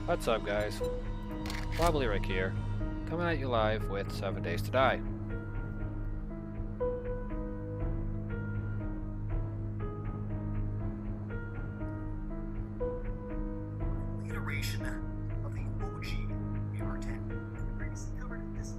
What's up, guys? Wobbly Rick here, coming at you live with 7 Days to Die. Iteration of the OG VR10. Previously covered in this.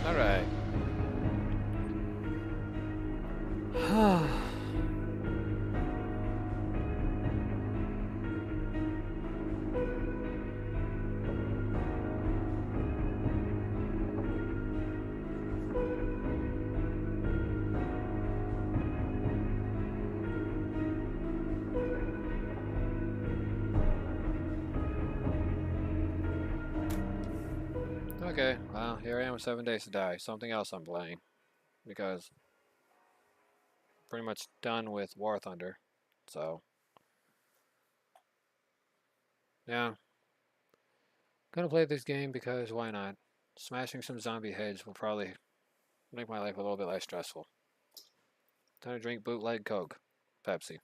Alright. Okay, well, here I am with 7 Days to Die. Something else I'm playing. Because pretty much done with War Thunder. So, yeah. Gonna play this game because why not? Smashing some zombie heads will probably make my life a little bit less stressful. Time to drink bootleg Coke. Pepsi.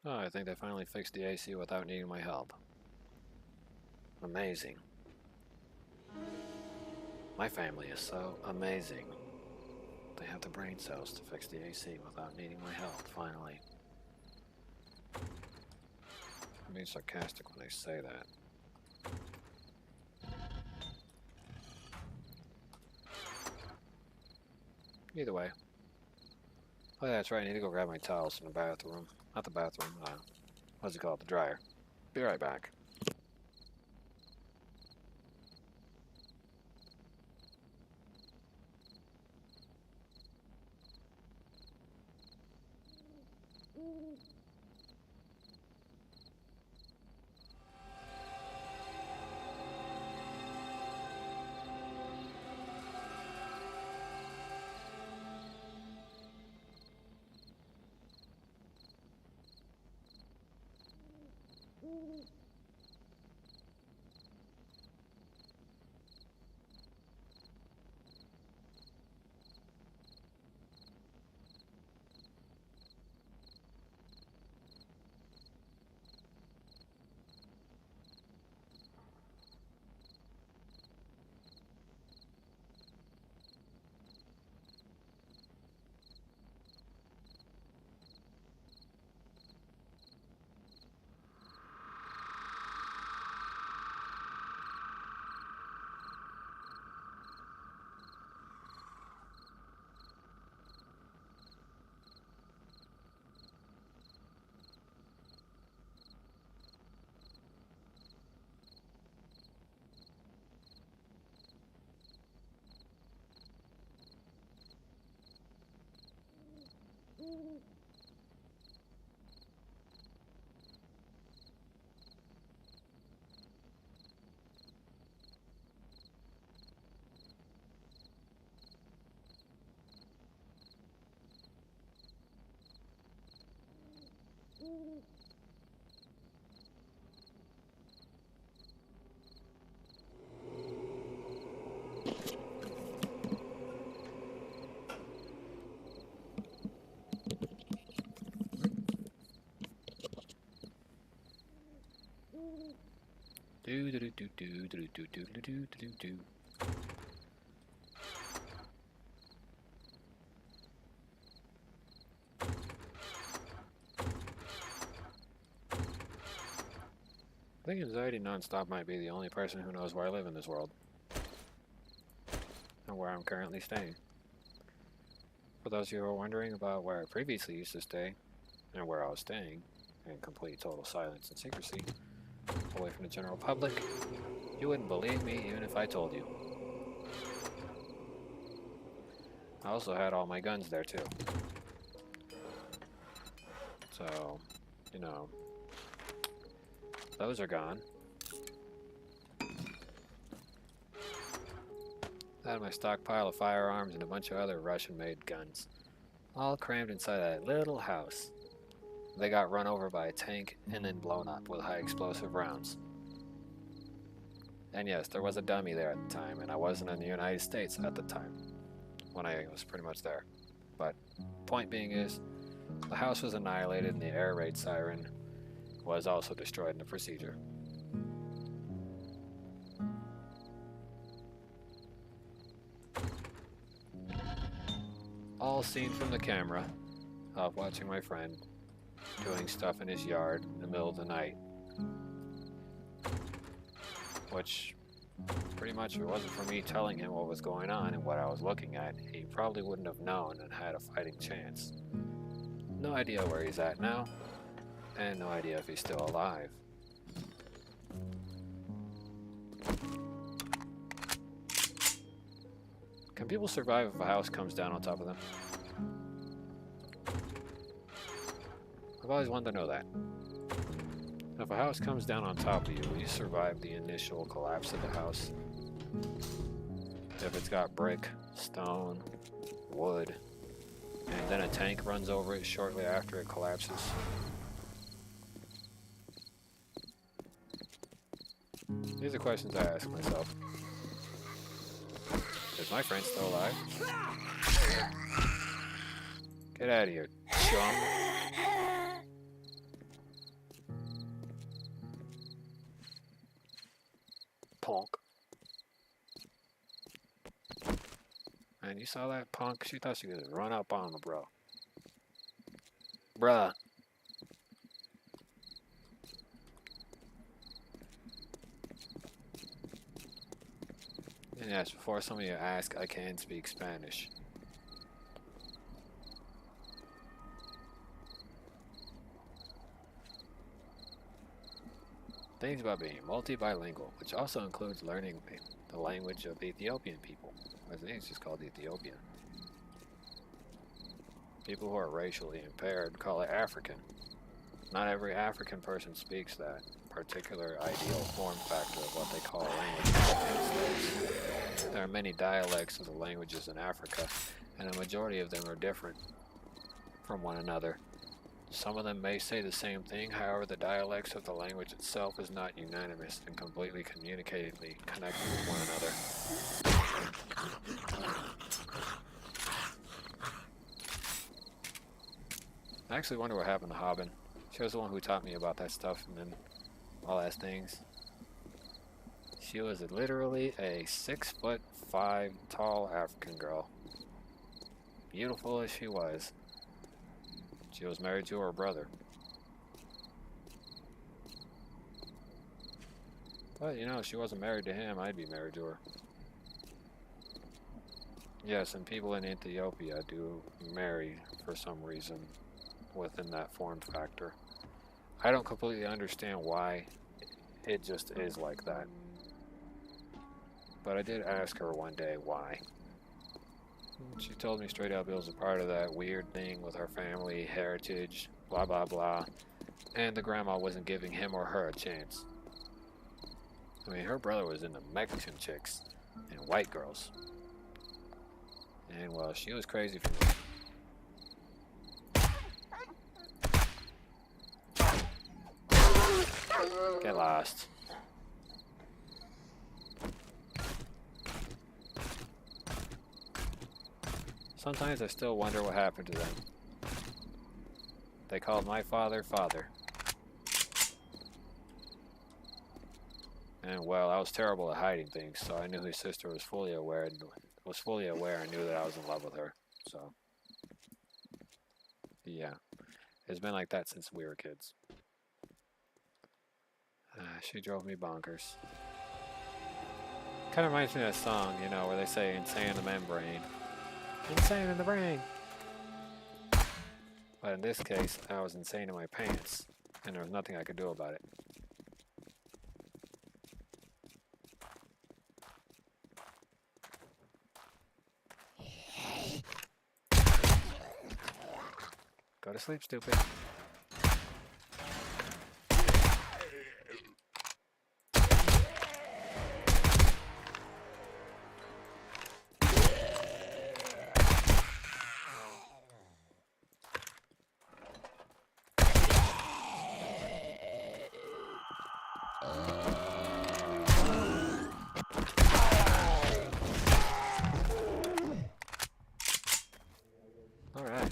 Oh, I think they finally fixed the AC without needing my help. Amazing. My family is so amazing. They have the brain cells to fix the AC without needing my help, finally. I'm being sarcastic when I say that. Either way. Oh yeah, that's right, I need to go grab my towels in the bathroom. Not the bathroom, what's it called? The dryer. Be right back. Do do do do do do do do do do do do. I think Anxiety Nonstop might be the only person who knows where I live in this world. And where I'm currently staying. For those of you who are wondering about where I previously used to stay, and where I was staying, in complete total silence and secrecy, away from the general public, you wouldn't believe me even if I told you. I also had all my guns there too. So, you know, those are gone. I had my stockpile of firearms and a bunch of other Russian-made guns, all crammed inside that little house. They got run over by a tank and then blown up with high explosive rounds. And yes, there was a dummy there at the time, and I wasn't in the United States at the time, when I was pretty much there. But point being is, the house was annihilated and the air raid siren was also destroyed in the procedure. All seen from the camera of watching my friend doing stuff in his yard in the middle of the night. Which, pretty much, if it wasn't for me telling him what was going on and what I was looking at, he probably wouldn't have known and had a fighting chance. No idea where he's at now, and no idea if he's still alive. Can people survive if a house comes down on top of them? I've always wanted to know that. If a house comes down on top of you, will you survive the initial collapse of the house? If it's got brick, stone, wood, and then a tank runs over it shortly after it collapses? These are questions I ask myself. Is my friend still alive? Get out of here, chum. Punk. Man, you saw that punk? She thought she could run up on the bro. Bruh. And yes, before some of you ask, I can speak Spanish. Things about being multi-bilingual, which also includes learning the language of the Ethiopian people. I think it's just called Ethiopian. People who are racially impaired call it African. Not every African person speaks that particular ideal form factor of what they call a language. There are many dialects of the languages in Africa, and a majority of them are different from one another. Some of them may say the same thing, however the dialects of the language itself is not unanimous and completely communicatively connected with one another. I actually wonder what happened to Hobbin. She was the one who taught me about that stuff and then all that things. She was literally a 6'5" tall African girl. Beautiful as she was. She was married to her brother. But, you know, if she wasn't married to him, I'd be married to her. Yes, and people in Ethiopia do marry for some reason within that form factor. I don't completely understand why. It just is like that. But I did ask her one day why. She told me straight up it was a part of that weird thing with her family, heritage, blah blah blah, and the grandma wasn't giving him or her a chance. I mean, her brother was into Mexican chicks and white girls. And well, she was crazy for me. Get lost. Sometimes I still wonder what happened to them. They called my father, father. And well, I was terrible at hiding things, so I knew his sister was fully aware and knew that I was in love with her. So, yeah. It's been like that since we were kids. She drove me bonkers. Kind of reminds me of that song, you know, where they say insane in the membrane. Insane in the brain! But in this case, I was insane in my pants, and there was nothing I could do about it. Go to sleep, stupid. Alright.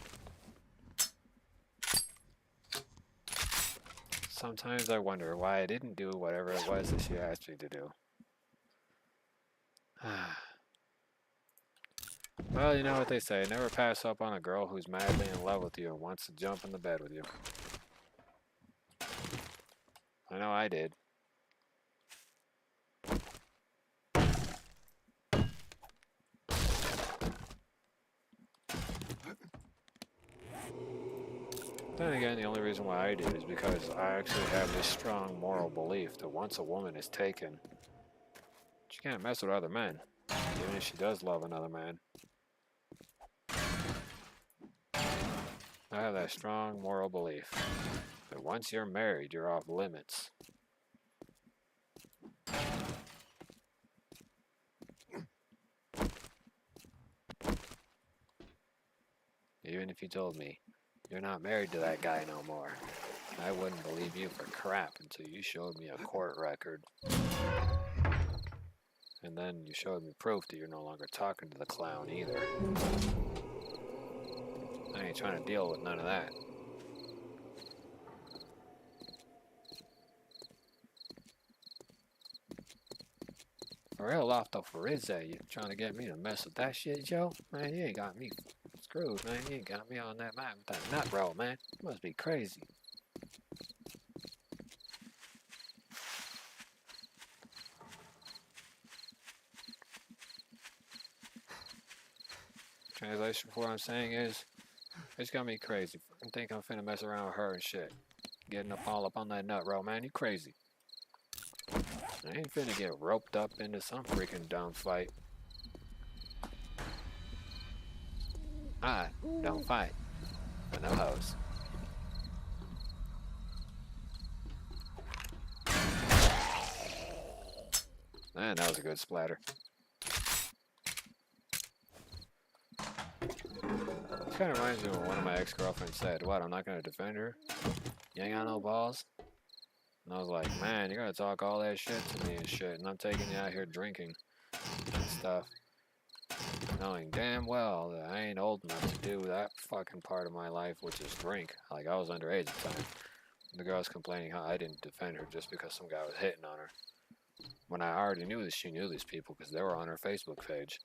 Sometimes I wonder why I didn't do whatever it was that she asked me to do. Well, you know what they say, never pass up on a girl who's madly in love with you and wants to jump in the bed with you. I know I did. Then again, the only reason why I did is because I actually have this strong moral belief that once a woman is taken, she can't mess with other men, even if she does love another man. I have that strong moral belief that once you're married, you're off limits. Even if you told me, you're not married to that guy no more, I wouldn't believe you for crap until you showed me a court record. And then you showed me proof that you're no longer talking to the clown either. I ain't trying to deal with none of that. For real off though, for is that you trying to get me to mess with that shit, Joe? Man, you ain't got me screwed, man. You ain't got me on that map with that nut roll, man. You must be crazy. Translation for what I'm saying is, it's got me crazy. I think I'm finna mess around with her and shit. Getting up all up on that nut roll, man. You crazy. I ain't finna get roped up into some freaking dumb fight. I don't fight with no hoes. Man, that was a good splatter. This kind of reminds me of what one of my ex-girlfriends said. What, I'm not gonna defend her? You ain't got no balls? And I was like, man, you're gonna talk all that shit to me and shit, and I'm taking you out here drinking and stuff. Knowing damn well that I ain't old enough to do that fucking part of my life, which is drink. Like, I was underage at the time. The girl was complaining how I didn't defend her just because some guy was hitting on her. When I already knew that she knew these people because they were on her Facebook page.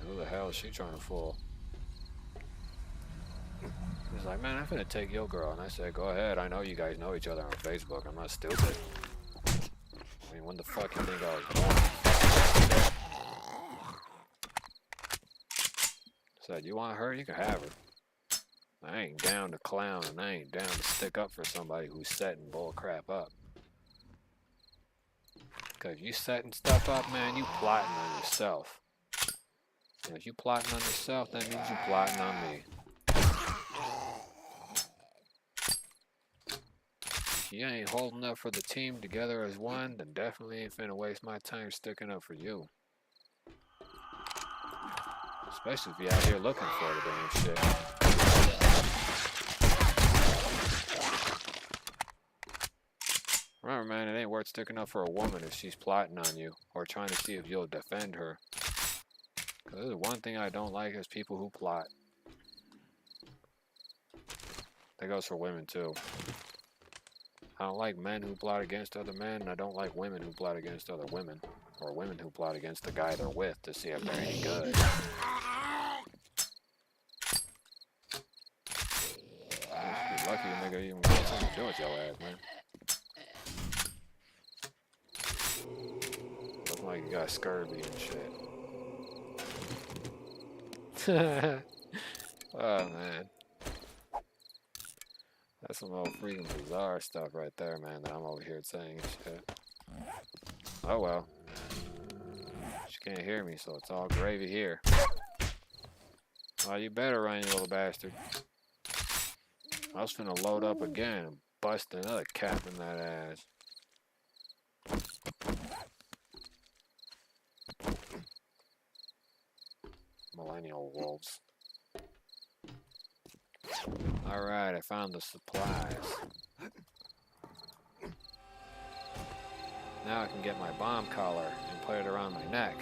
Who the hell is she trying to fool? He's like, man, I'm finna take your girl. And I said, go ahead. I know you guys know each other on Facebook. I'm not stupid. I mean, when the fuck you think I was born? Said, you want her? You can have her. I ain't down to clown, and I ain't down to stick up for somebody who's setting bull crap up. Because you setting stuff up, man, you plotting on yourself. And if you plotting on yourself, that means you plotting on me. If you ain't holding up for the team together as one, then definitely ain't finna waste my time sticking up for you. Especially if you're out here looking for the damn shit. Start sticking up for a woman if she's plotting on you, or trying to see if you'll defend her. Because there's one thing I don't like is people who plot. That goes for women too. I don't like men who plot against other men, and I don't like women who plot against other women. Or women who plot against the guy they're with to see if they're any good. You should be lucky a nigga even got something to do with your ass, man. Looking like you got scurvy and shit. Oh, man. That's some old freaking bizarre stuff right there, man, that I'm over here saying and shit. Oh, well. She can't hear me, so it's all gravy here. Well, you better run, you little bastard. I was finna load up again and bust another cap in that ass. Millennial wolves. Alright, I found the supplies. Now I can get my bomb collar and put it around my neck.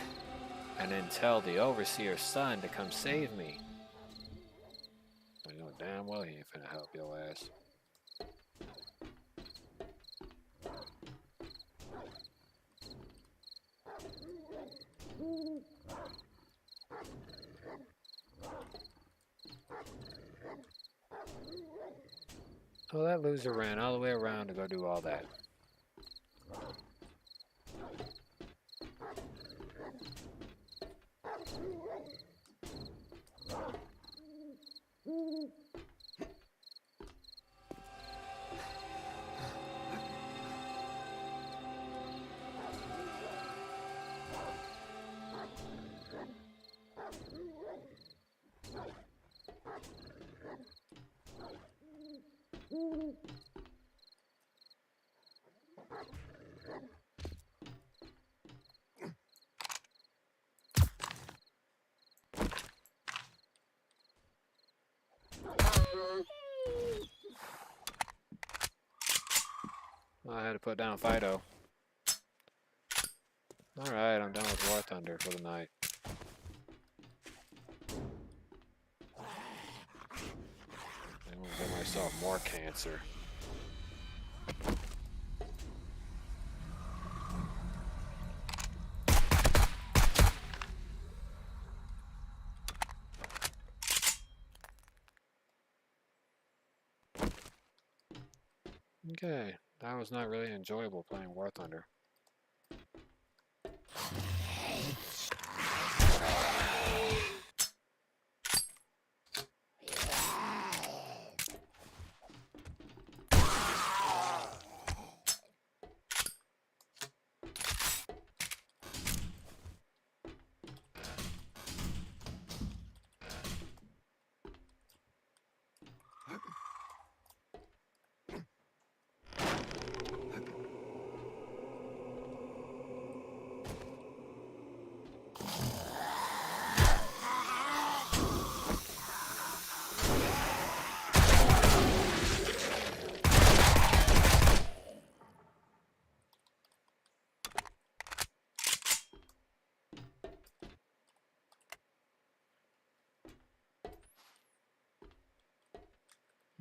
And then tell the overseer's son to come save me. I know damn well he ain't finna help your ass. Oh, that loser ran all the way around to go do all that. I had to put down Fido. Alright, I'm done with War Thunder for the night. I'm gonna get myself more cancer. Okay, that was not really enjoyable playing War Thunder.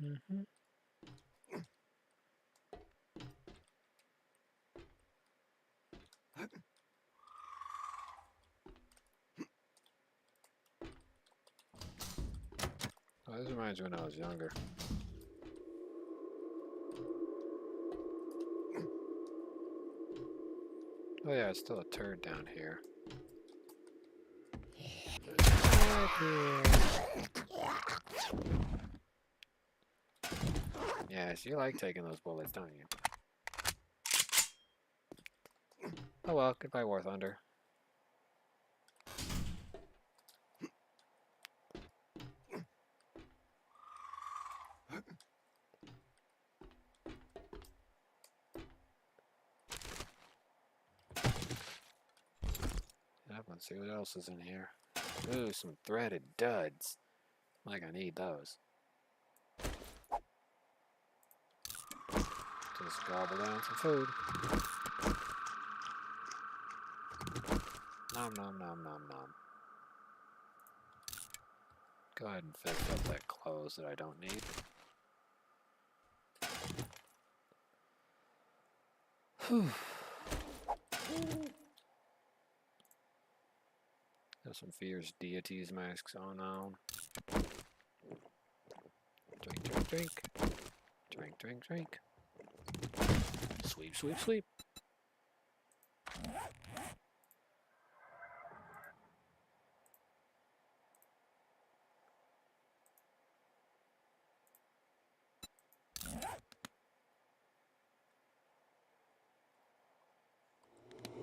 Mm-hmm. Oh, this reminds me when I was younger. Oh yeah, it's still a turd down here. Yes, you like taking those bullets, don't you? Oh well, goodbye War Thunder. Yep, let's see what else is in here. Ooh, some threaded duds. Like I need those. Just gobble down some food. Nom nom nom nom nom. Go ahead and fix up that clothes that I don't need. Whew. Got some fierce deities masks on now. Drink, drink, drink. Drink, drink, drink. Sweep, sweep, sweep.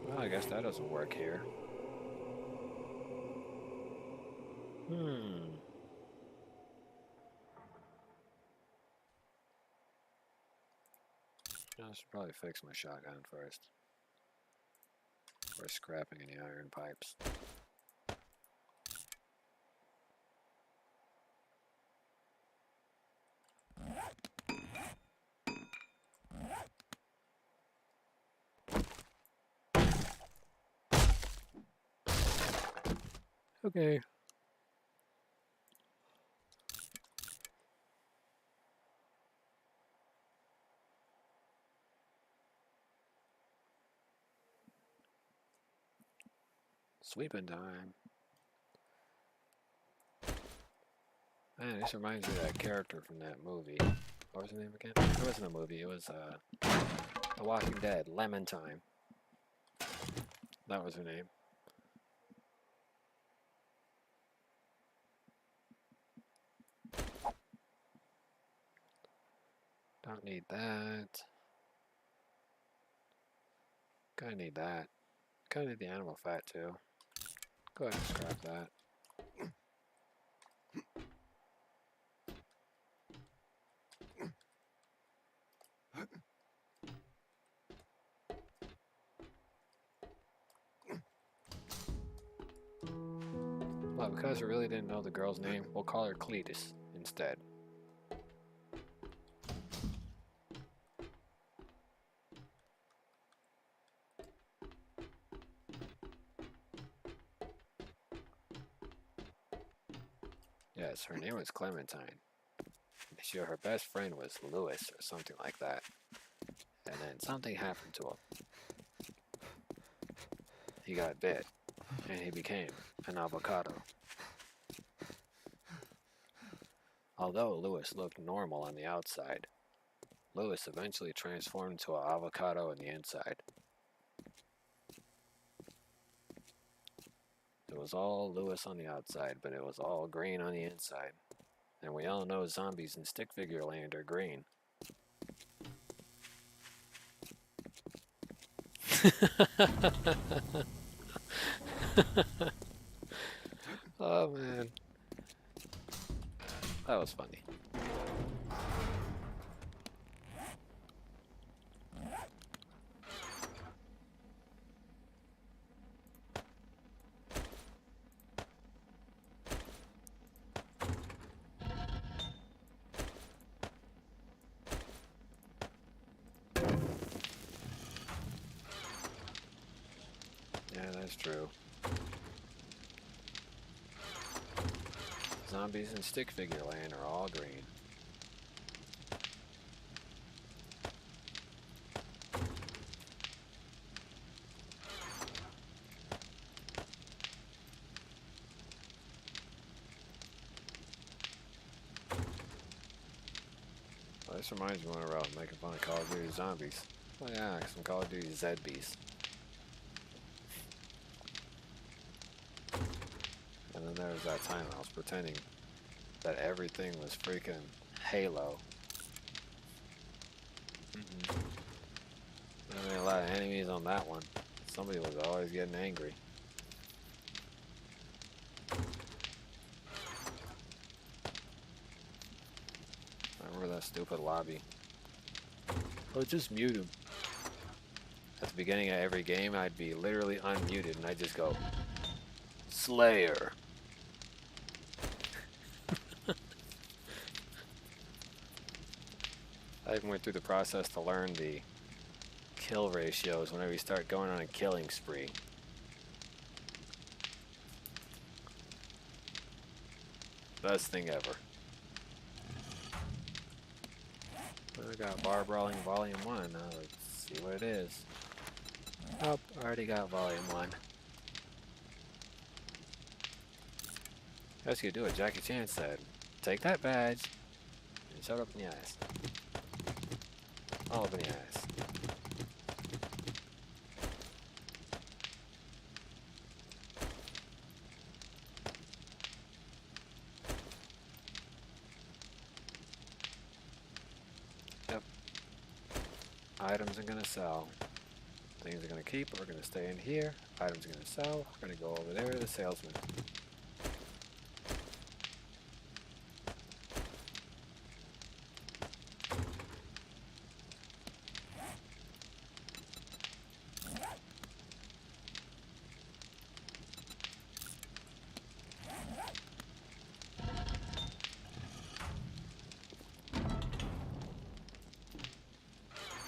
Well, I guess that doesn't work here. I should probably fix my shotgun first. Before scrapping any iron pipes. Okay. Sweeping time. Man, this reminds me of that character from that movie. What was her name again? It wasn't a movie, it was The Walking Dead, Lemon Time. That was her name. Don't need that. Kinda need that. Kinda need the animal fat too. Go ahead and scrap that. Well, because we really didn't know the girl's name, we'll call her Cletus instead. Yes, her name was Clementine. Sure, her best friend was Lewis or something like that. And then something happened to him. He got bit, and he became an avocado. Although Lewis looked normal on the outside, Lewis eventually transformed into an avocado on the inside. It was all Lewis on the outside, but it was all green on the inside. And we all know zombies in stick figure land are green. Oh man. That was funny. Yeah, that's true. Zombies in stick figure land are all green. Well, this reminds me whenever I was making fun of Call of Duty Zombies. Oh yeah, some Call of Duty ZBs. And then there was that time I was pretending that everything was freaking Halo. I mean, a lot of enemies on that one. Somebody was always getting angry. I remember that stupid lobby. Oh, just mute him. At the beginning of every game, I'd be literally unmuted and I'd just go, Slayer. I even went through the process to learn the kill ratios whenever you start going on a killing spree. Best thing ever. I got Bar Brawling Volume 1. Let's see what it is. Oh, already got Volume 1. That's gonna do what Jackie Chan said. Take that badge and shove it up in the eyes. All up in the eyes. Yep. Items are gonna sell. Things are gonna keep. We're gonna stay in here. Items are gonna sell. We're gonna go over there to the salesman.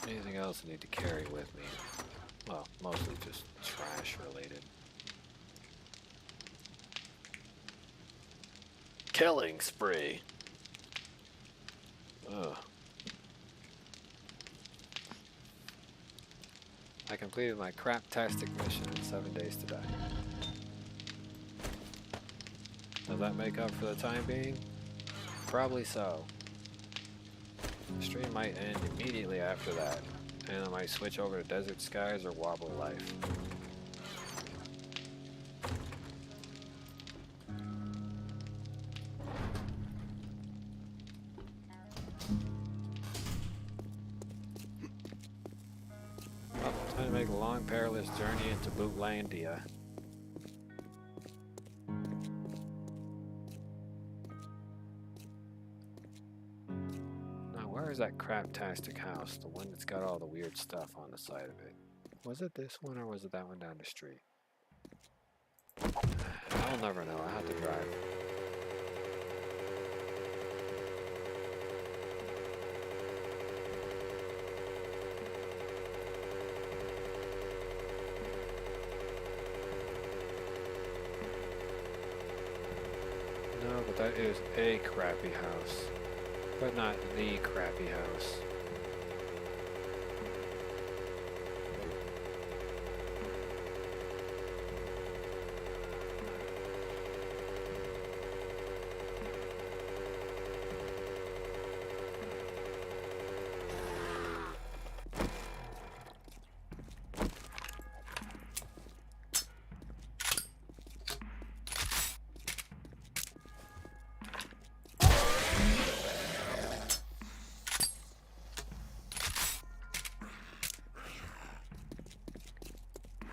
Anything else I need to carry with me? Well, mostly just trash related. Killing spree. Ugh. I completed my craptastic mission in 7 days to die. Does that make up for the time being? Probably so. The stream might end immediately after that, and I might switch over to Desert Skies or Wobbly Life. Well, time to make a long, perilous journey into Bootlandia. Where's that craptastic house? The one that's got all the weird stuff on the side of it. Was it this one or was it that one down the street? I'll never know. I have to drive. No, but that is a crappy house. But not the crappy house.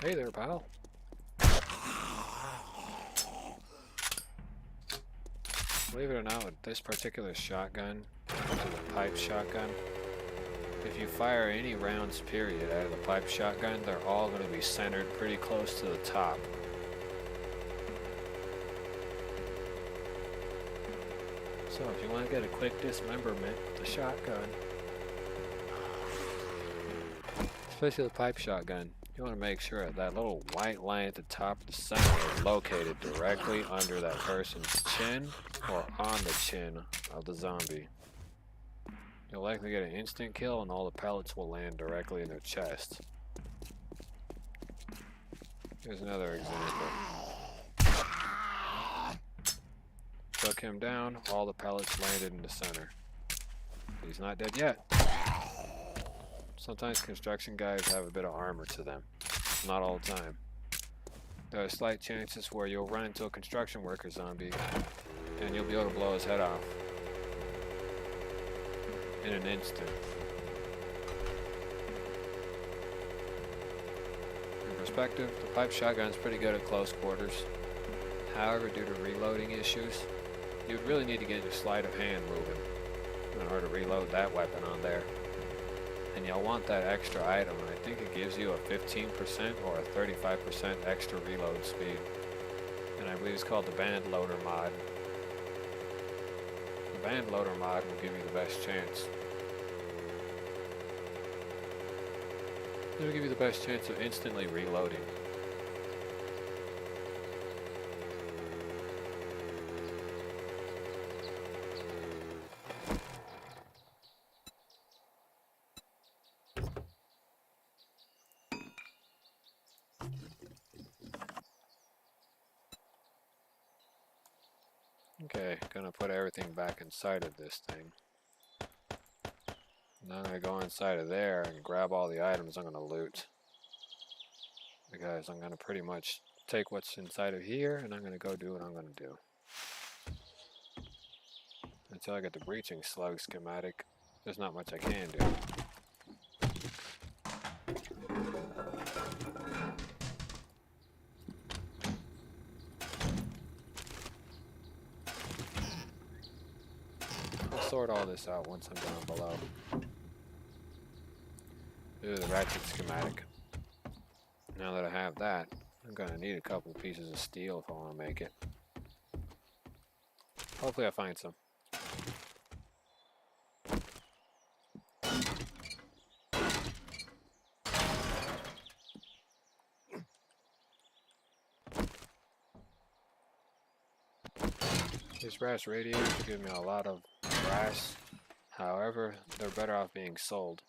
Hey there, pal. Believe it or not, with this particular shotgun, the pipe shotgun, if you fire any rounds period out of the pipe shotgun, they're all going to be centered pretty close to the top. So if you want to get a quick dismemberment with the shotgun, especially the pipe shotgun, you want to make sure that little white line at the top of the center is located directly under that person's chin or on the chin of the zombie. You'll likely get an instant kill and all the pellets will land directly in their chest. Here's another example. Took him down, all the pellets landed in the center. He's not dead yet. Sometimes construction guys have a bit of armor to them. Not all the time. There are slight chances where you'll run into a construction worker zombie and you'll be able to blow his head off in an instant. In perspective, the pipe shotgun is pretty good at close quarters. However, due to reloading issues, you'd really need to get your sleight of hand moving in order to reload that weapon on there. And you'll want that extra item. I think it gives you a 15% or a 35% extra reload speed. And I believe it's called the band loader mod. The band loader mod will give you the best chance. It'll give you the best chance of instantly reloading. Okay, gonna put everything back inside of this thing. Now I'm gonna go inside of there and grab all the items I'm gonna loot. Because I'm gonna pretty much take what's inside of here and I'm gonna go do what I'm gonna do. Until I get the breaching slug schematic, there's not much I can do. I'll sort all this out once I'm down below. Do the ratchet schematic. Now that I have that, I'm gonna need a couple pieces of steel if I want to make it. Hopefully I find some. These brass radiators give me a lot of brass. However, they're better off being sold.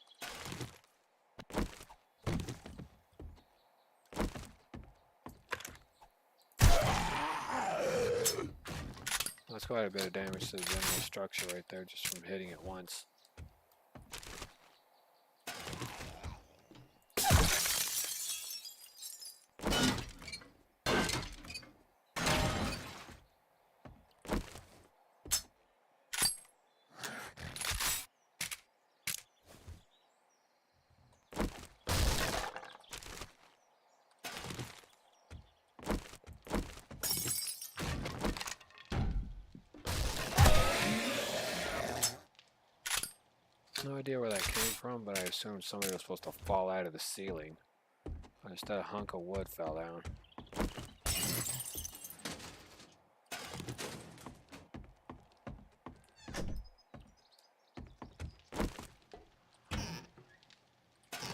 That's quite a bit of damage to the general structure right there just from hitting it once. No idea where that came from, but I assumed somebody was supposed to fall out of the ceiling. But instead a hunk of wood fell down.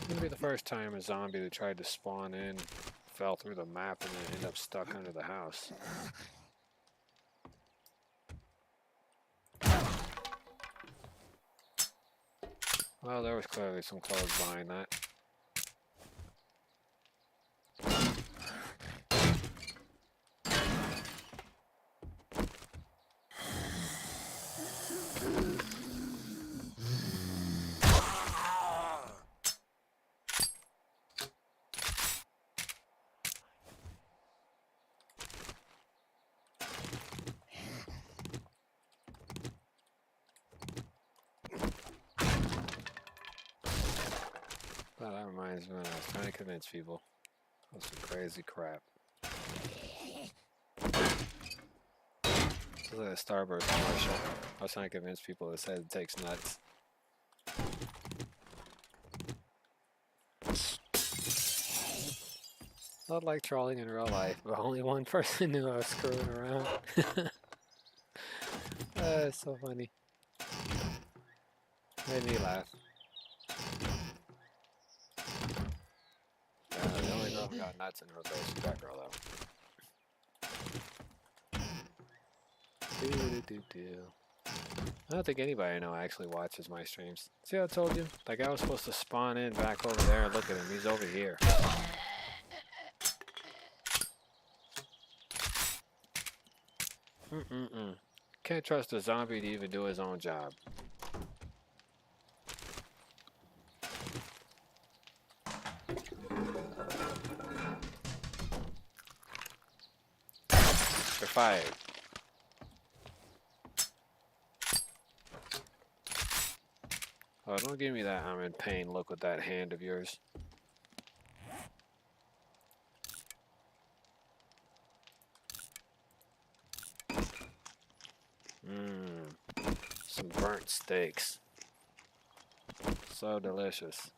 It'll be the first time a zombie that tried to spawn in fell through the map and then ended up stuck under the house. Well, there was clearly some clothes behind that. Oh, that reminds me when I was trying to convince people of some crazy crap. This is like a Starburst commercial. I was trying to convince people this head takes nuts. Not like trolling in real life, but only one person knew I was screwing around. It's so funny. Made me laugh. The only girl who got nuts in her face was that girl, though. I don't think anybody I know actually watches my streams. See how I told you? Like I was supposed to spawn in back over there and look at him. He's over here. Can't trust a zombie to even do his own job. You're fired. Oh, don't give me that I'm in pain look with that hand of yours. Some burnt steaks. So delicious.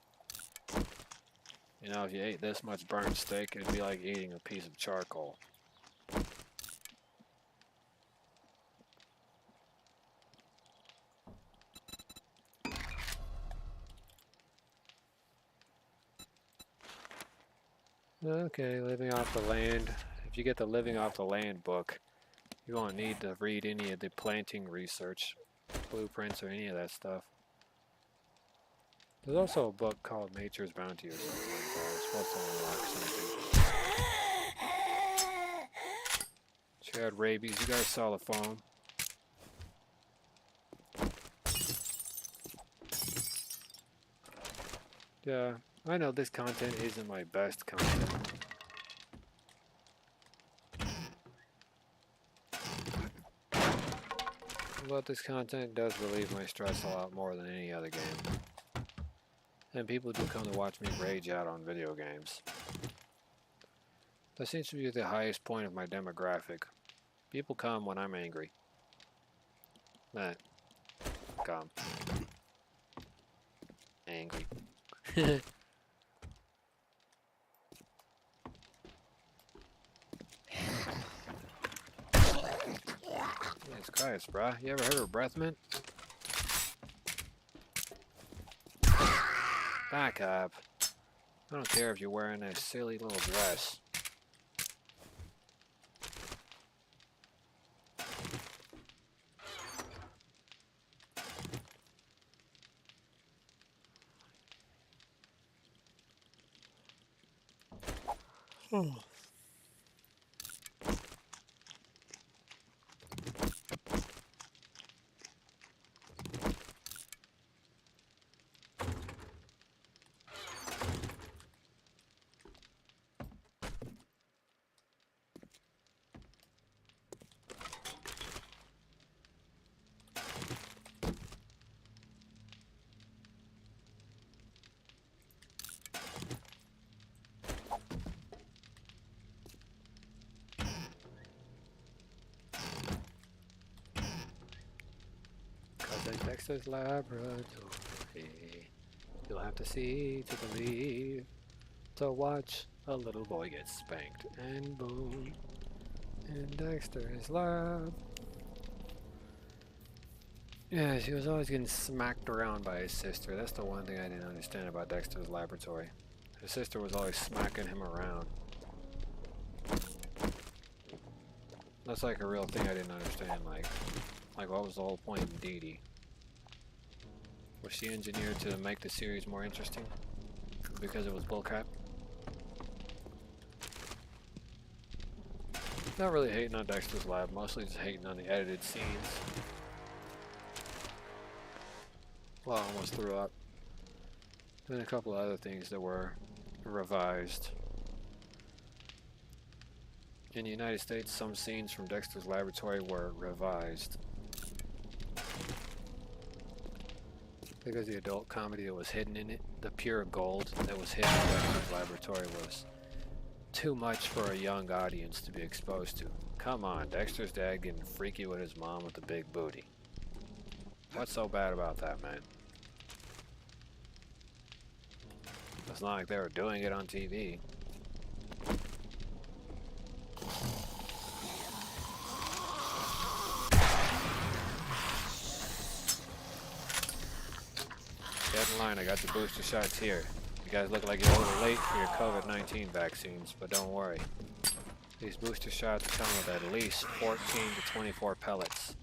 You know, if you ate this much burnt steak, it'd be like eating a piece of charcoal. Okay, living off the land. If you get the living off the land book, you won't need to read any of the planting research, blueprints, or any of that stuff. There's also a book called Nature's Bounty or something like that. It's supposed to unlock something. She had rabies. You guys saw the phone. Yeah, I know this content isn't my best content. But this content does relieve my stress a lot more than any other game. And people do come to watch me rage out on video games. That seems to be the highest point of my demographic. People come when I'm angry. Come. Angry. Jesus Christ, bruh. You ever heard of breath mint? Back up. I don't care if you're wearing a silly little dress. Cause at Dexter's Laboratory, you'll have to see to believe, to watch a little boy get spanked, and boom, in Dexter's lab. Yeah, she was always getting smacked around by his sister. That's the one thing I didn't understand about Dexter's Laboratory. His sister was always smacking him around. That's like a real thing I didn't understand. Like what was the whole point of Dee Dee? Was she engineered to make the series more interesting? Because it was bullcrap? Not really hating on Dexter's Lab, mostly just hating on the edited scenes. Well, I almost threw up. Then a couple of other things that were revised. In the United States, some scenes from Dexter's Laboratory were revised. Because the adult comedy that was hidden in it, the pure gold that was hidden in Dexter's Laboratory was too much for a young audience to be exposed to. Come on, Dexter's dad getting freaky with his mom with the big booty. What's so bad about that, man? It's not like they were doing it on TV. Get in line, I got the booster shots here. You guys look like you're a little late for your COVID-19 vaccines, but don't worry. These booster shots come with at least 14 to 24 pellets.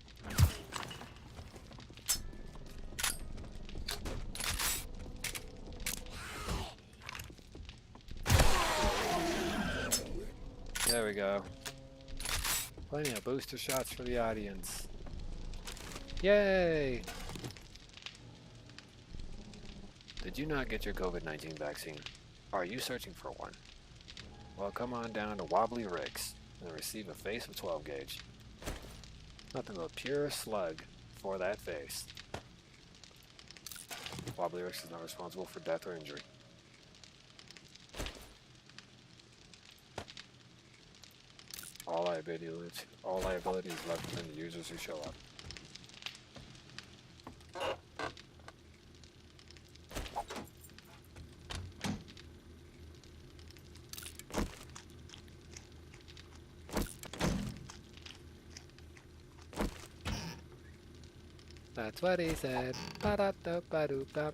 There we go. Plenty of booster shots for the audience. Yay! Did you not get your COVID-19 vaccine? Are you searching for one? Well, come on down to Wobbly Ricks and receive a face of 12 gauge. Nothing but pure slug for that face. Wobbly Ricks is not responsible for death or injury. All liability is left within the users who show up. That's what he said. Ba-da-da-ba-doo-ba.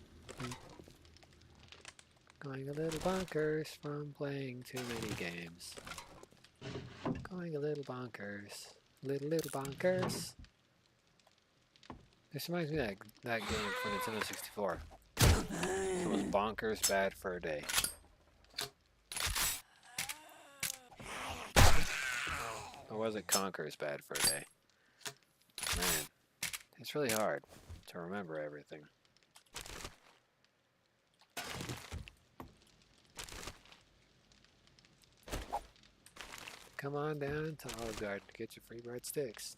Going a little bonkers from playing too many games. Going a little bonkers. Little bonkers. This reminds me of that game for Nintendo 64. It was Bonkers Bad Fur Day. Or was it Conker's Bad Fur Day? Man, it's really hard to remember everything. come on down to Olive Garden to get your free breadsticks.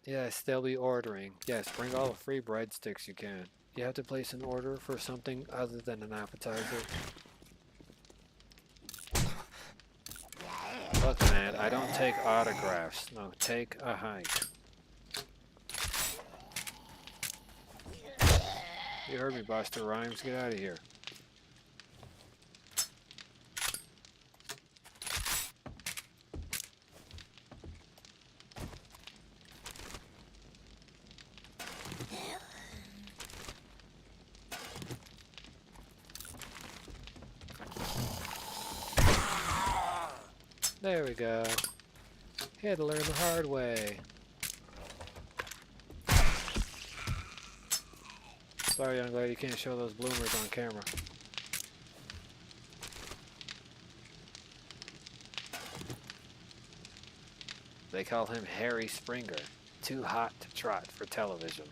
Yes, they'll be ordering. Yes, bring all the free breadsticks you can. You have to place an order for something other than an appetizer. Look, man, I don't take autographs. No, take a hike. You heard me, Buster Rhymes. Get out of here. There we go. He had to learn the hard way. Sorry, young lady, can't show those bloomers on camera. They call him Harry Springer. Too hot to trot for television.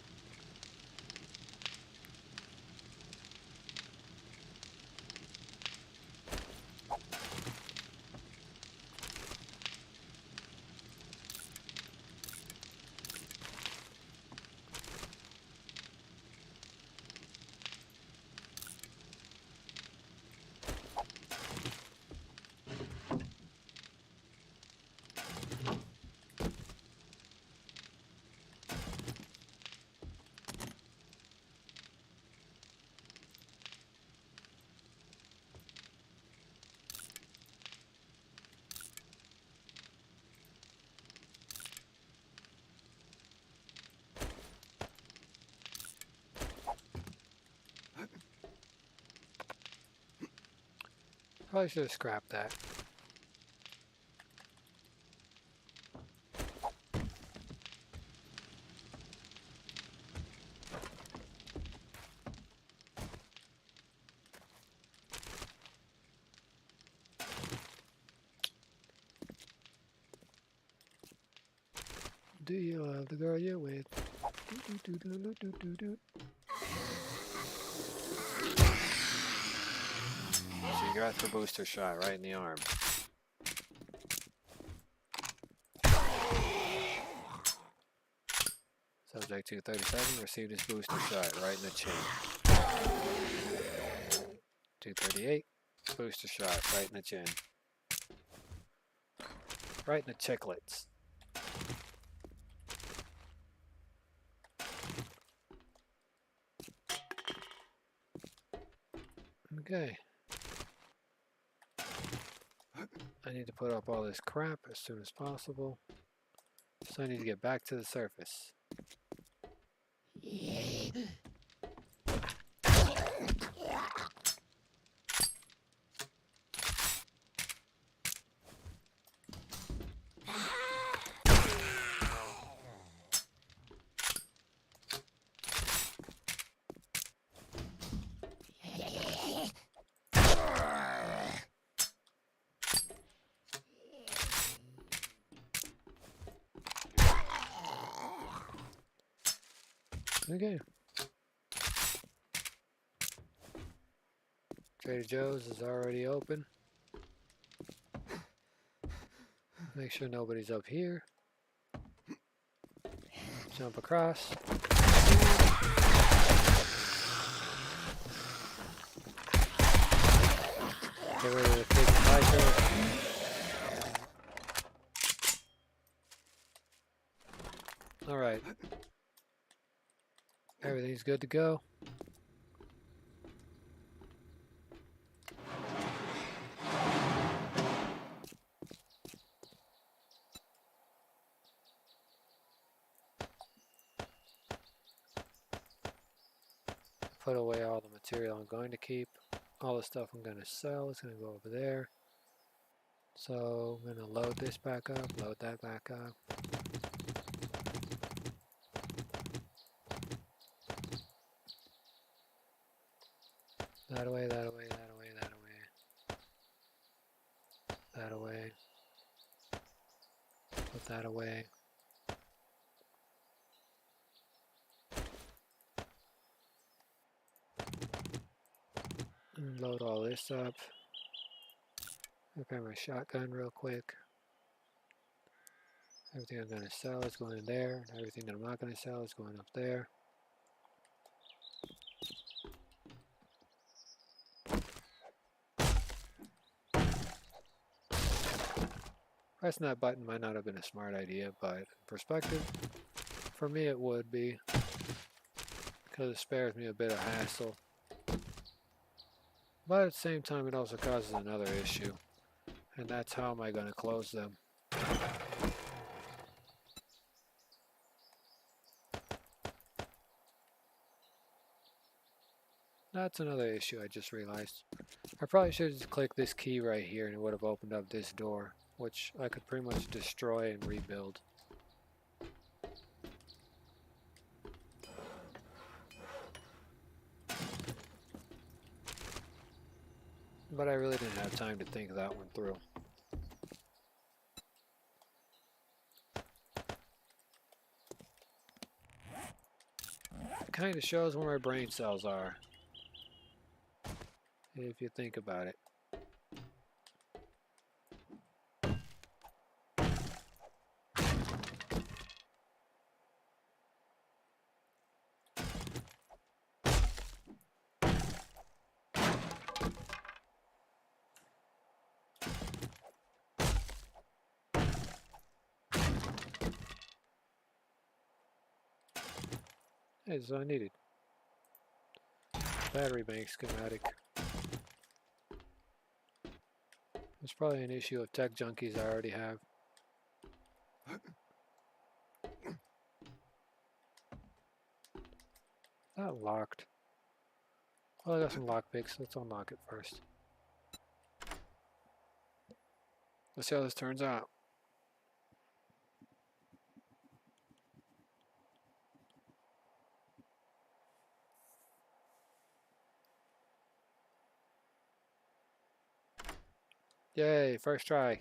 Probably should have scrapped that. Do you love the girl you're with? Do, do, do, do, do, do, do. So you got the booster shot right in the arm. Subject 237 received his booster shot right in the chin. 238, booster shot right in the chin. Right in the chicklets. Okay. I need to put up all this crap as soon as possible. So I need to get back to the surface. Okay. Trader Joe's is already open. Make sure nobody's up here. Jump across. Get rid of the pig biker. Alright. Everything's good to go. Put away all the material I'm going to keep. All the stuff I'm going to sell is going to go over there. So I'm going to load this back up, load that back up. That away, that away, that away, that away. That away. Put that away. And load all this up. Repair my shotgun real quick. Everything I'm going to sell is going in there. Everything that I'm not going to sell is going up there. Pressing that button might not have been a smart idea, but in perspective, for me it would be, because it spares me a bit of hassle. But at the same time, it also causes another issue, and that's how am I going to close them? That's another issue I just realized. I probably should have just clicked this key right here and it would have opened up this door, which I could pretty much destroy and rebuild. But I really didn't have time to think that one through. It kind of shows where my brain cells are, if you think about it. Hey, this is what I needed. Battery bank schematic. It's probably an issue of tech junkies I already have. That locked. Well, I got some lockpicks. Let's unlock it first. Let's see how this turns out. Yay, first try.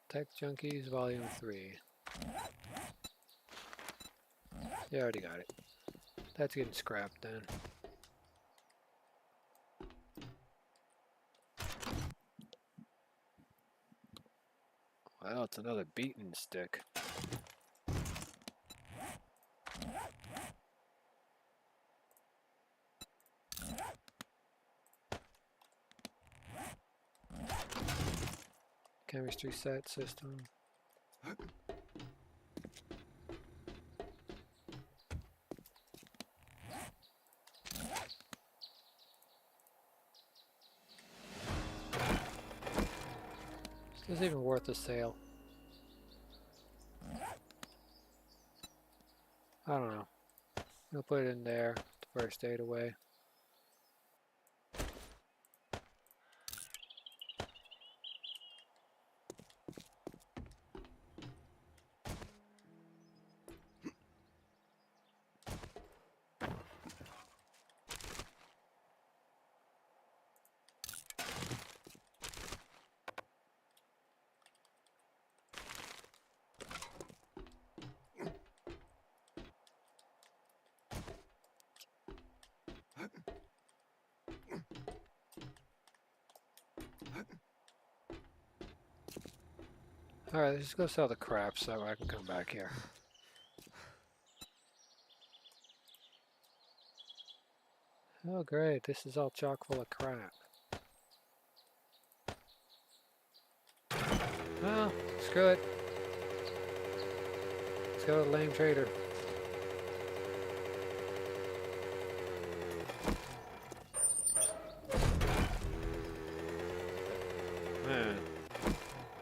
Tech Junkies Volume 3. You already got it. That's getting scrapped then. Well, it's another beaten stick. Chemistry set system. Is this even worth a sale? I don't know. I'll put it in there. The first aid away. Alright, let's just go sell the crap so I can come back here. Oh great, this is all chock full of crap. Well, screw it. Let's go to the lame trader. Man.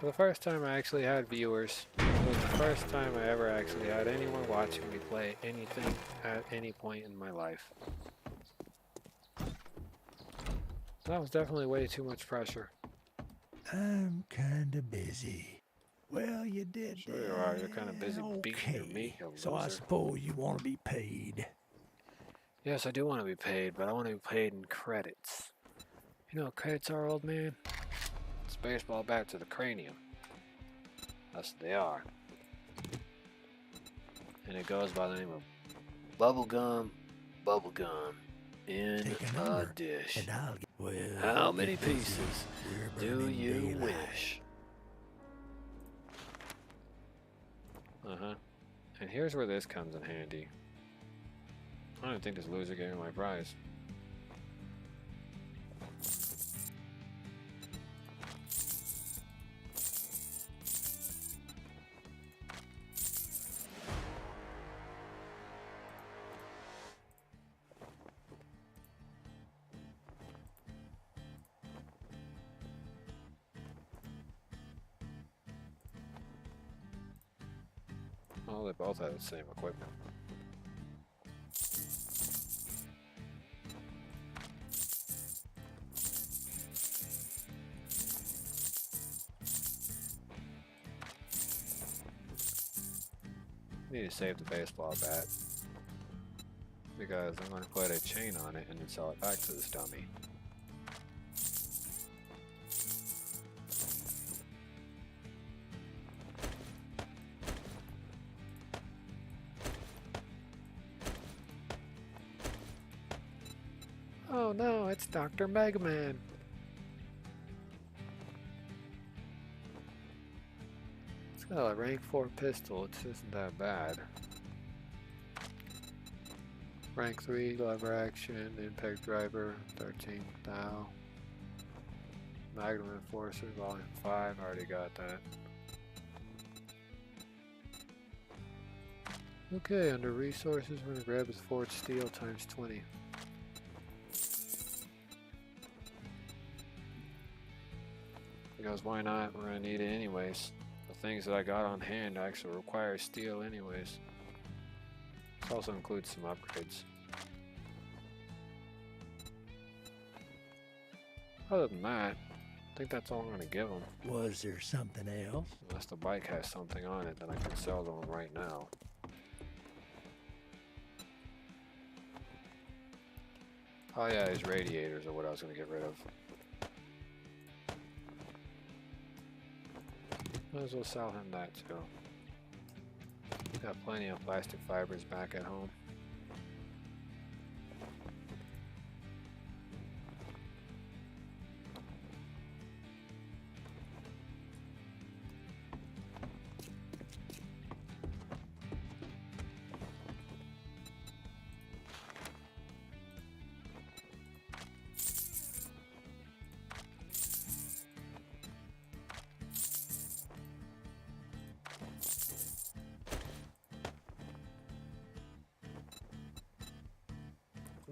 For the first time I actually had viewers. It was the first time I ever actually had anyone watching me play anything at any point in my life. That was definitely way too much pressure. I'm kinda busy. Well, you did Sure you are. You're kind of busy beating your meat, okay. you So I loser. suppose you want to be paid. Yes, I do want to be paid, but I want to be paid in credits. You know what credits are, old man? It's baseball bat to the cranium. That's what they are. And it goes by the name of bubblegum, in Take a a number, dish. and I'll get. Well, How get many busy. pieces We're do burning you daylight. wish? Uh-huh. And here's where this comes in handy. I don't think this loser gave me my prize. Oh, they both have the same equipment. Need to save the baseball bat because I'm going to put a chain on it and then sell it back to this dummy. Oh no, it's Dr. Mega Man. It's got a rank 4 pistol, it isn't that bad. Rank 3, lever action, impact driver, 13 thou. Magnum Enforcer, volume 5, already got that. Okay, under resources, we're gonna grab his forged steel times 20. Because why not? We're gonna need it anyways. The things that I got on hand actually require steel anyways. This also includes some upgrades. Other than that, I think that's all I'm gonna give them. Was there something else? Unless the bike has something on it that I can sell to them right now. Oh yeah, his radiators are what I was gonna get rid of. Might as well sell him that too. Got plenty of plastic fibers back at home.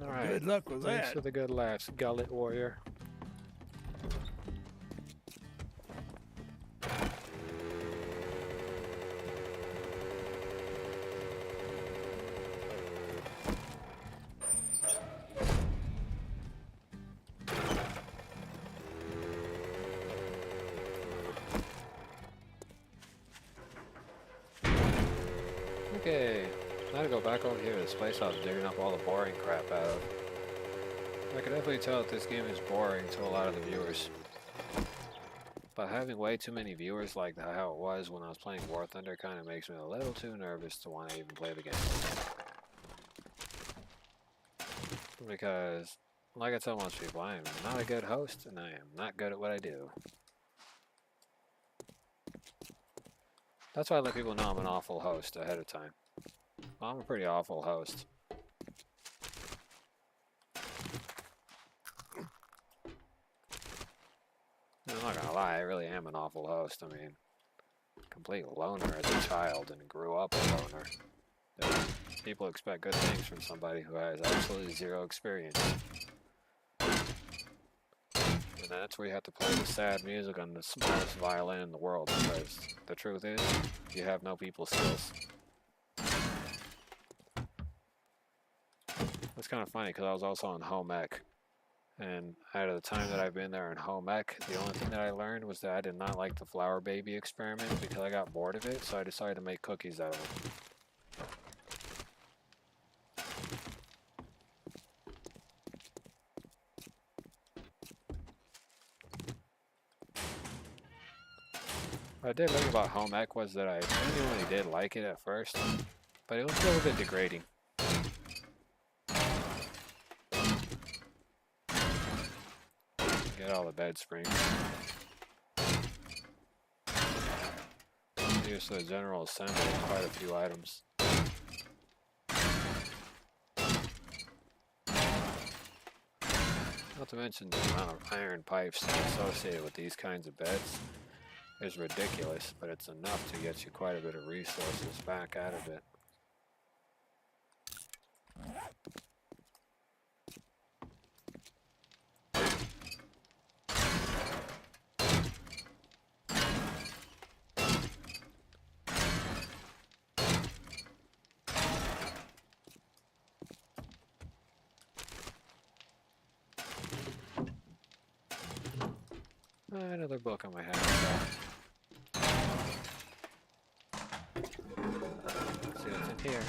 Alright, Good luck with thanks that. for the good laughs, Gullet Warrior. Okay, now to go back over here to this place I was digging up all the boring crap out of. I can definitely tell that this game is boring to a lot of the viewers. But having way too many viewers like how it was when I was playing War Thunder kind of makes me a little too nervous to want to even play the game. Because, like I tell most people, I am not a good host and I am not good at what I do. That's why I let people know I'm an awful host ahead of time. Well, I'm a pretty awful host. I'm not gonna lie, I really am an awful host. I mean, complete loner as a child and grew up a loner. People expect good things from somebody who has absolutely zero experience. And that's where you have to play the sad music on the smallest violin in the world, because the truth is, you have no people skills. It's kind of funny because I was also on home ec, And out of the time that I've been there in home ec, the only thing that I learned was that I did not like the flower baby experiment because I got bored of it, so I decided to make cookies out of them. What I did learn about home ec was that I genuinely did like it at first, but it was a little bit degrading. Get all the bed springs. Use the general assembly of quite a few items. Not to mention the amount of iron pipes associated with these kinds of beds is ridiculous, but it's enough to get you quite a bit of resources back out of it. Another book on my half. Let's see what's in here.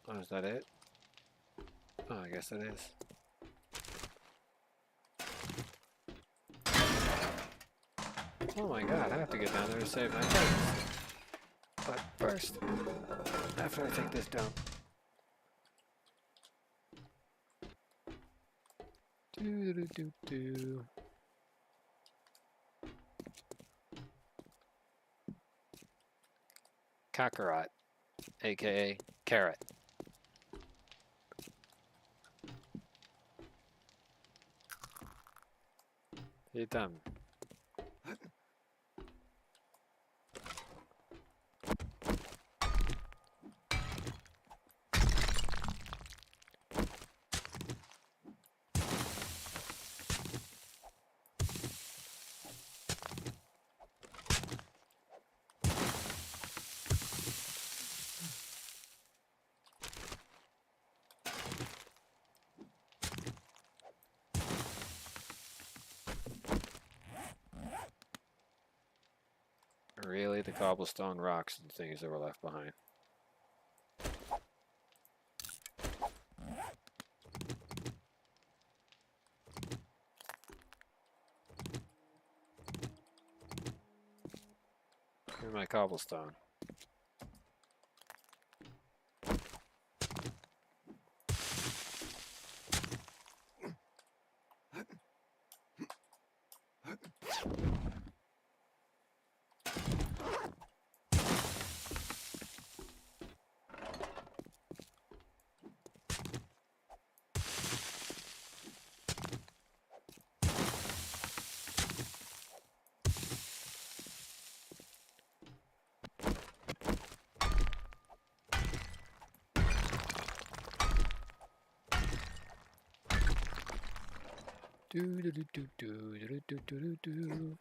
Oh, is that it? Oh, I guess it is. Oh my god, I have to get down there to save my things. But first, after I take this down. Do. Kakarot, aka carrot. You done? Really, the cobblestone rocks and things that were left behind. Here's my cobblestone. Do do do do do do do do do do.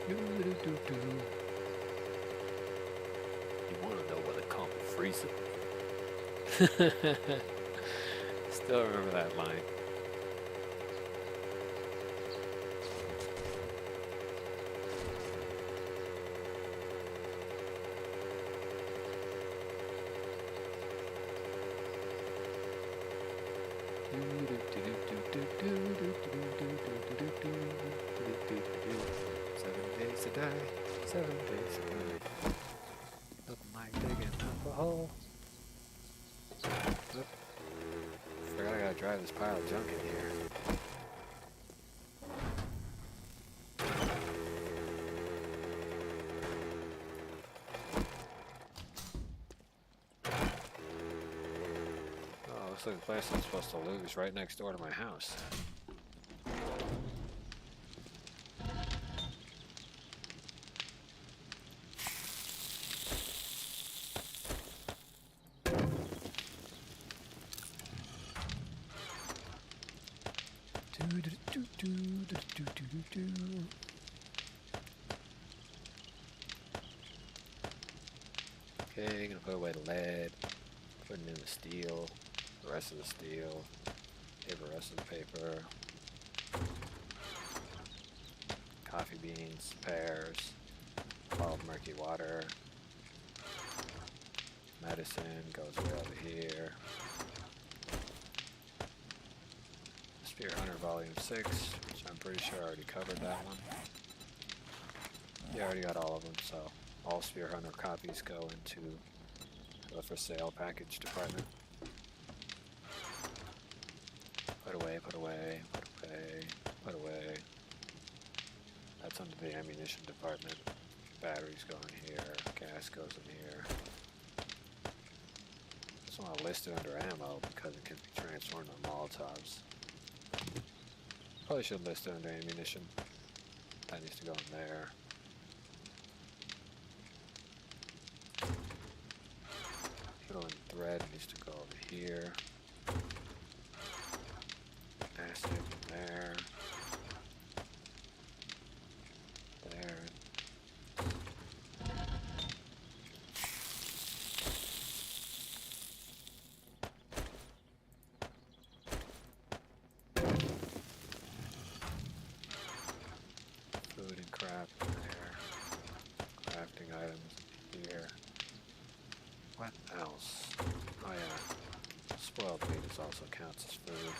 You want to know where the comp freezer? Still remember that line. To die, 7 days to live. Nothing like digging up a hole. Oop. Forgot I gotta drive this pile of junk in here. Oh, looks like the place I'm supposed to lose right next door to my house. Okay, gonna put away the lead, putting in the steel, the rest of the steel, paper, rest of the paper, coffee beans, pears, bottled murky water, medicine goes way over here. Spear Hunter Volume 6, which I'm pretty sure I already covered that one. Yeah, I already got all of them, so all Spear Hunter copies go into the for sale package department. Put away, put away, put away, put away. That's under the ammunition department. Batteries go in here, gas goes in here. I just want to list it under ammo because it can be transformed to Molotovs. Probably should list it under ammunition. That needs to go in there. Needle and thread needs to go over here. Acid in there. There. Food and crap in there. Crafting items here. What else? Oh yeah. Spoiled meat is also counts as food.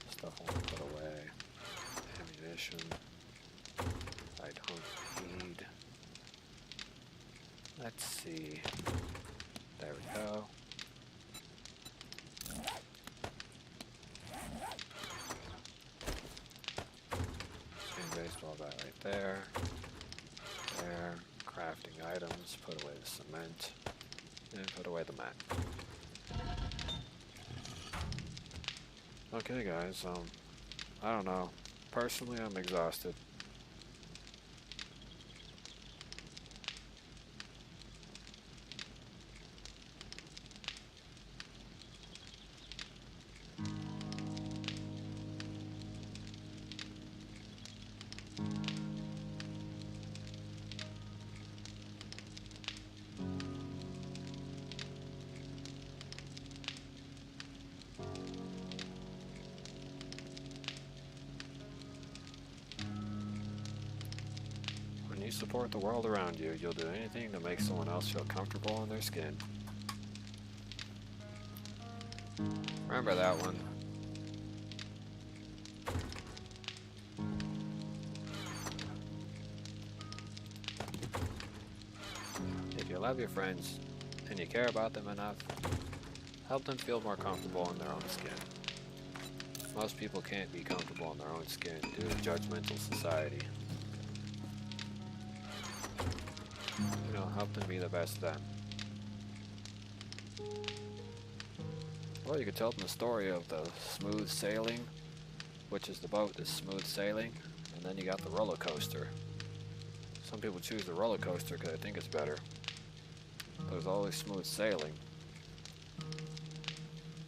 Stuff I want to put away. Ammunition. I don't need. Let's see. There we go. Chain baseball bat right there. There. Crafting items. Put away the cement. And put away the mat. Okay guys, I don't know. Personally, I'm exhausted. When you support the world around you, you'll do anything to make someone else feel comfortable in their skin. Remember that one. If you love your friends and you care about them enough, help them feel more comfortable in their own skin. Most people can't be comfortable in their own skin due to judgmental society. You know, help them be the best them. Well, you could tell them the story of the smooth sailing, which is the boat that's smooth sailing, and then you got the roller coaster. Some people choose the roller coaster because they think it's better. But there's always smooth sailing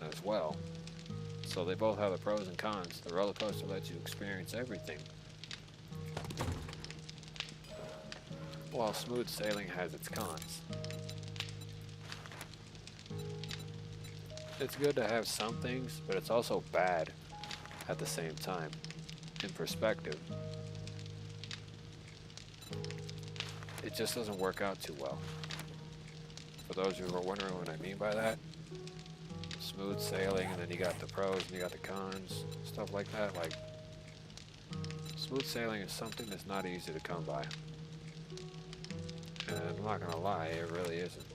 as well. So they both have the pros and cons. The roller coaster lets you experience everything, while smooth sailing has its cons. It's good to have some things, but it's also bad at the same time, in perspective. It just doesn't work out too well. For those who are wondering what I mean by that, smooth sailing, and then you got the pros and you got the cons, stuff like that. Like, smooth sailing is something that's not easy to come by. And I'm not gonna lie, it really isn't.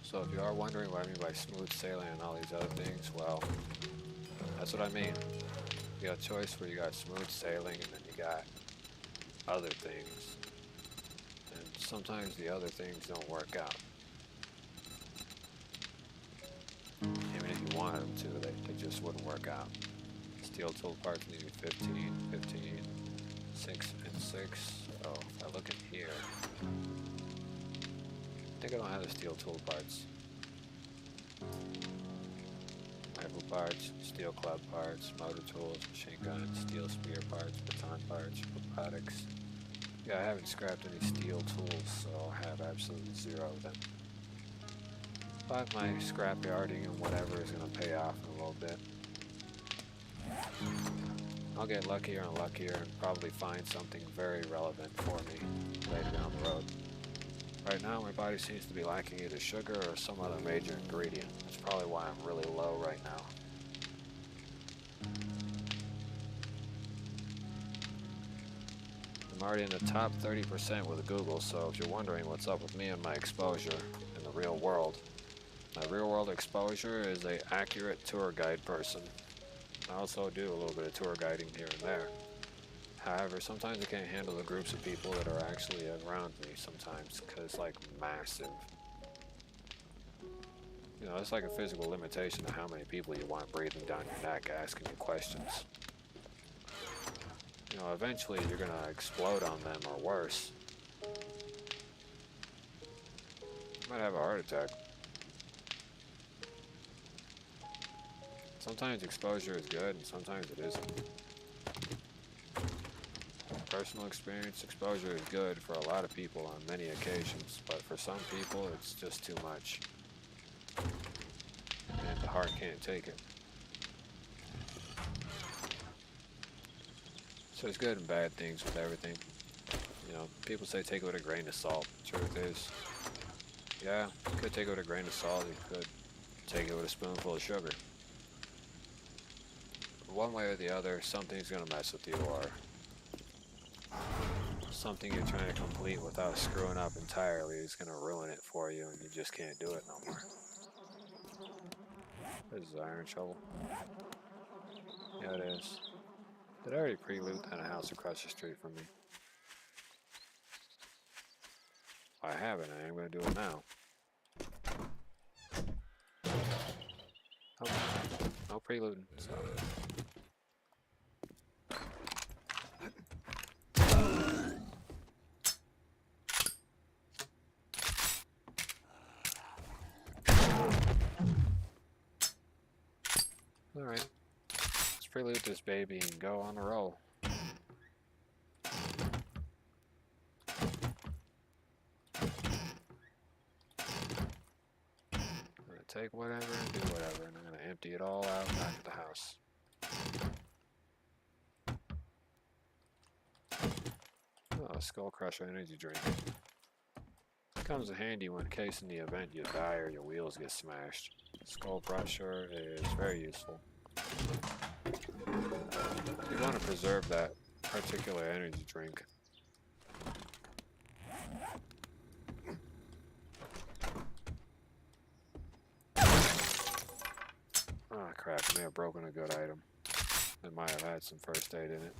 So if you are wondering what I mean by smooth sailing and all these other things, well, that's what I mean. You got a choice where you got smooth sailing and then you got other things. And sometimes the other things don't work out. Even if you wanted them to, they just wouldn't work out. Steel tool parts need 15, 15. 6 and 6. So if I look in here, I think I don't have the steel tool parts. Rifle parts, steel club parts, motor tools, machine guns, steel spear parts, baton parts, robotics. Yeah, I haven't scrapped any steel tools, so I have absolutely 0 of them. But my scrapyarding and whatever is going to pay off in a little bit. I'll get luckier and luckier and probably find something very relevant for me later down the road. Right now, my body seems to be lacking either sugar or some other major ingredient. That's probably why I'm really low right now. I'm already in the top 30% with Google, so if you're wondering what's up with me and my exposure in the real world, my real world exposure is an accurate tour guide person. I also do a little bit of tour guiding here and there. However, sometimes I can't handle the groups of people that are actually around me sometimes, because it's like massive. You know, it's like a physical limitation of how many people you want breathing down your neck asking you questions. You know, eventually you're gonna explode on them or worse. You might have a heart attack. Sometimes exposure is good and sometimes it isn't. Personal experience, exposure is good for a lot of people on many occasions, but for some people it's just too much. And the heart can't take it. So there's good and bad things with everything. You know, people say take it with a grain of salt. Truth is, yeah, you could take it with a grain of salt, you could take it with a spoonful of sugar. One way or the other, something's gonna mess with you, or something you're trying to complete without screwing up entirely is gonna ruin it for you, and you just can't do it no more. This is iron shovel. Yeah, it is. Did I already pre-loot that house across the street from me? I haven't, I am gonna do it now. Oh, no pre-looting stuff. Alright, let's preload this baby and go on a roll. I'm gonna take whatever and do whatever, and I'm gonna empty it all out back at the house. Oh, Skull Crusher energy drink. Comes in handy when in case in the event you die or your wheels get smashed. Skull Crusher is very useful. You want to preserve that particular energy drink. Ah, crap, I may have broken a good item. It might have had some first aid in it.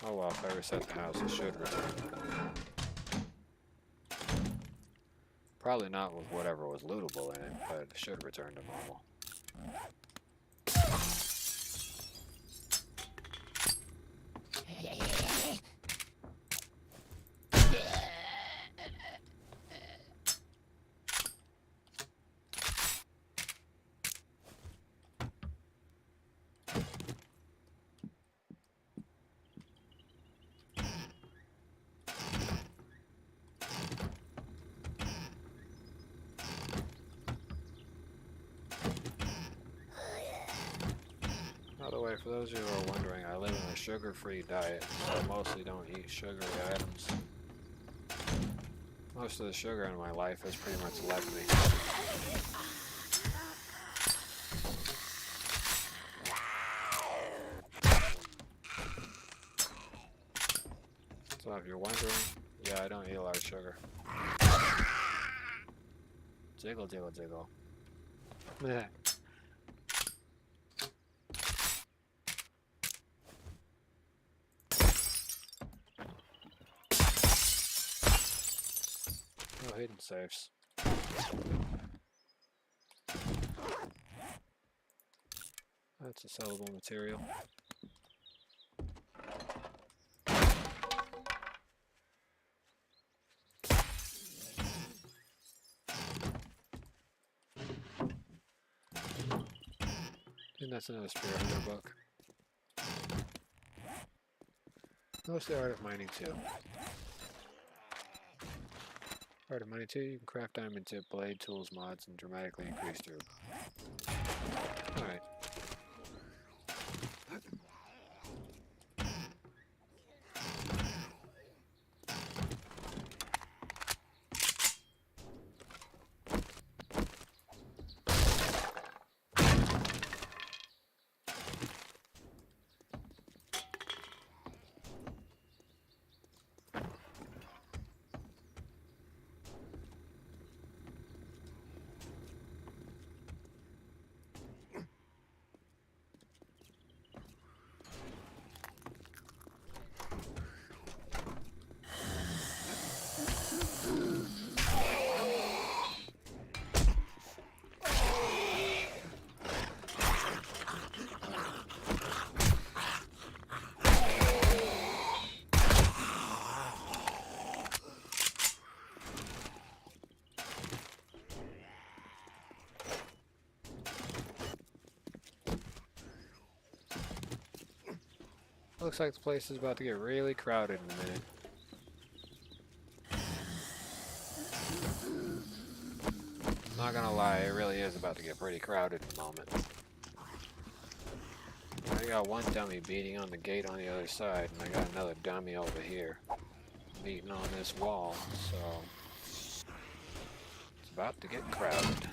Oh well, if I reset the house, it should return. Probably not with whatever was lootable in it, but it should return to normal. By the way, for those of you who are wondering, I live in a sugar-free diet, so I mostly don't eat sugary items. Most of the sugar in my life has pretty much left me. So if you're wondering, yeah, I don't eat a lot of sugar. Jiggle, jiggle, jiggle. Yeah. No hidden safes. That's a sellable material. think that's another Spirit Hunter book. What's the Art of Mining 2? Art of Mining 2, you can craft diamond tip, blade, tools, mods, and dramatically increase your... Alright. Looks like the place is about to get really crowded in a minute. Not gonna lie, it really is about to get pretty crowded in a moment. I got one dummy beating on the gate on the other side, and I got another dummy over here beating on this wall, so it's about to get crowded.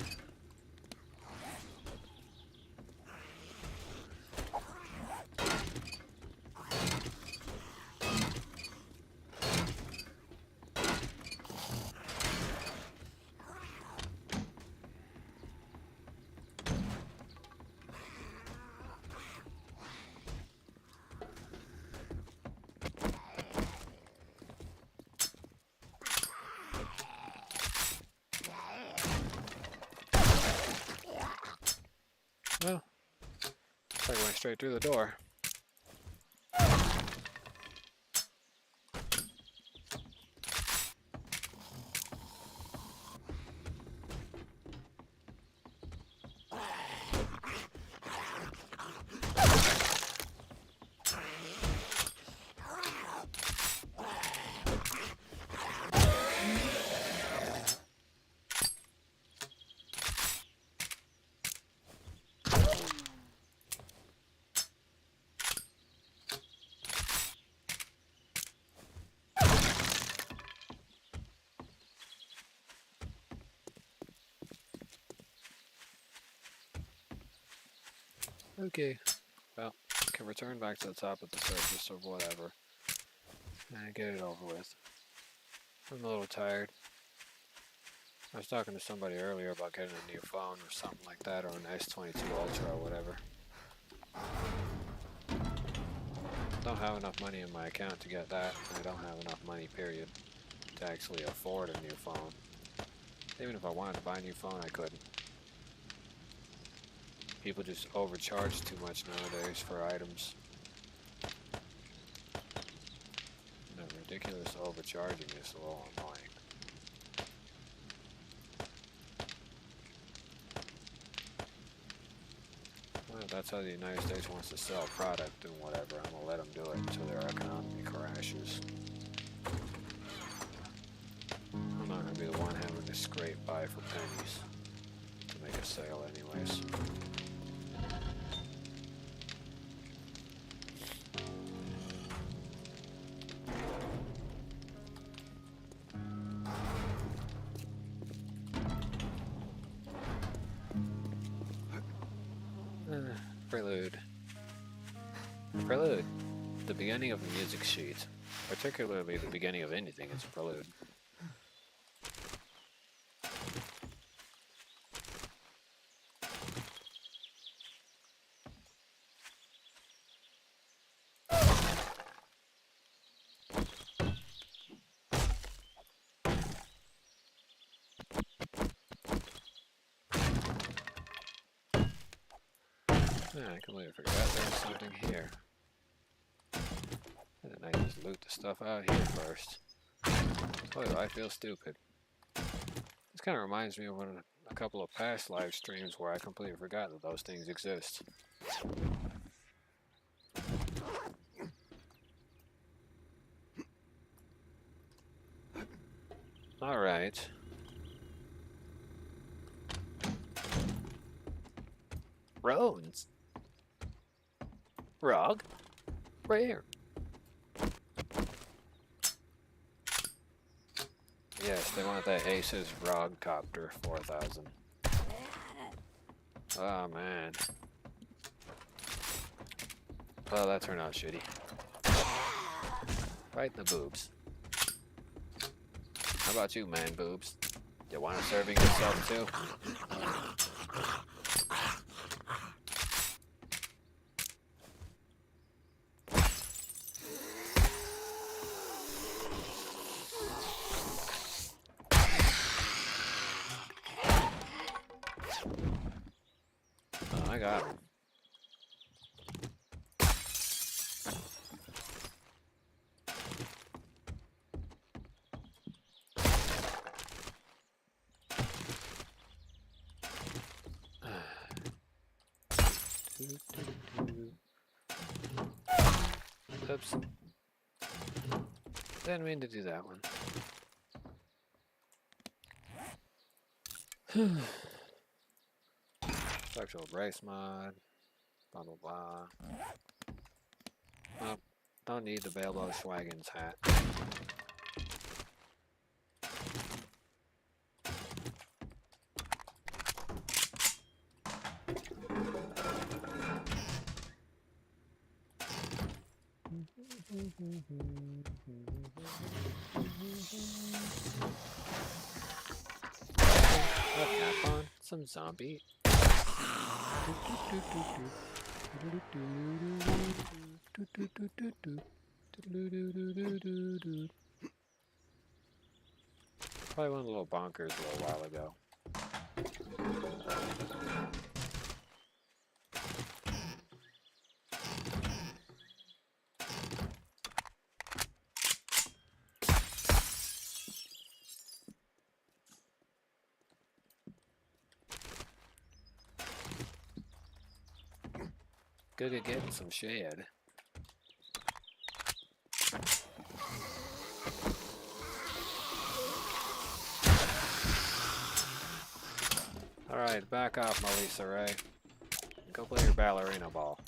Well, looks like I went straight through the door. Okay, well, I can return back to the top of the surface or whatever, and get it over with. I'm a little tired. I was talking to somebody earlier about getting a new phone or something like that, or an S22 Ultra or whatever. Don't have enough money in my account to get that, and I don't have enough money, period, to actually afford a new phone. Even if I wanted to buy a new phone, I couldn't. People just overcharge too much nowadays for items. The ridiculous overcharging is a little annoying. Well, if that's how the United States wants to sell a product and whatever, I'm gonna let them do it until their economy crashes. I'm not gonna be the one having to scrape by for pennies to make a sale anyways. Prelude. Prelude. The beginning of a music sheet. Particularly the beginning of anything is a prelude. Yeah, I completely forgot there was something here. Why didn't I just loot the stuff out here first? Boy, do I feel stupid. This kind of reminds me of when a couple of past live streams where I completely forgot that those things exist. All right. Roads. Rog. Rare. Yes, they want that Aces Rog Copter 4000. Oh man. Well, that turned out shitty. Right in the boobs. How about you, man boobs? You want to serving yourself too? Oh, I got him. Oops. Didn't mean to do that one. Structural brace mod. Blah blah blah. Oh, don't need the Balbo Schwaggins hat. Cap on some zombie. Probably one of the little bonkers a little while ago. Good at getting some shade. Alright, back off, Melissa Ray. Go play your ballerina ball.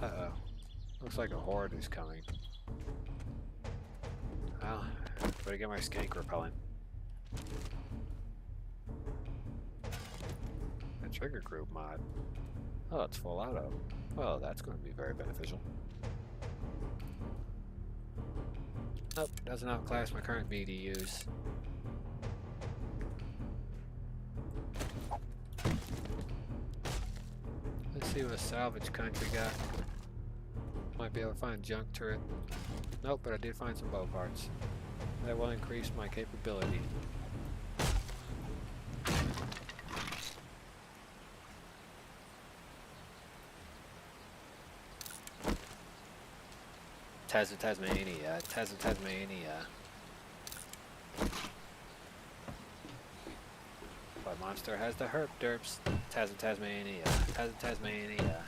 Uh-oh. Looks like a horde is coming. Well, better get my skank repellent. A trigger group mod. Oh, it's full auto. Well, that's going to be very beneficial. Nope, doesn't outclass my current BDUs. Let's see what salvage country got. Might be able to find junk turret. Nope, but I did find some bow parts. That will increase my capability. Tasmania, Tasmania. But monster has the herp derps. Tasmania, Tasmania.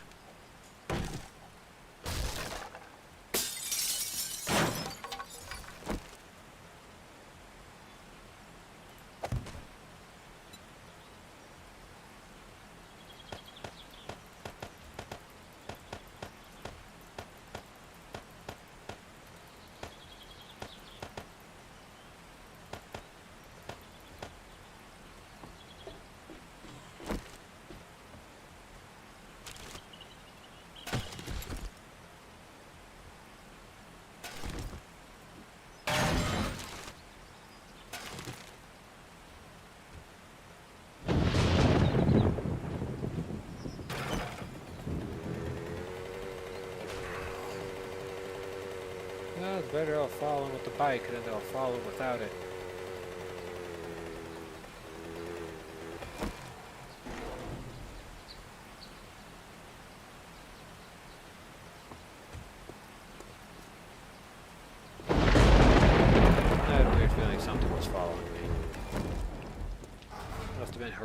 Well, it's better off following with the bike than they'll follow without it.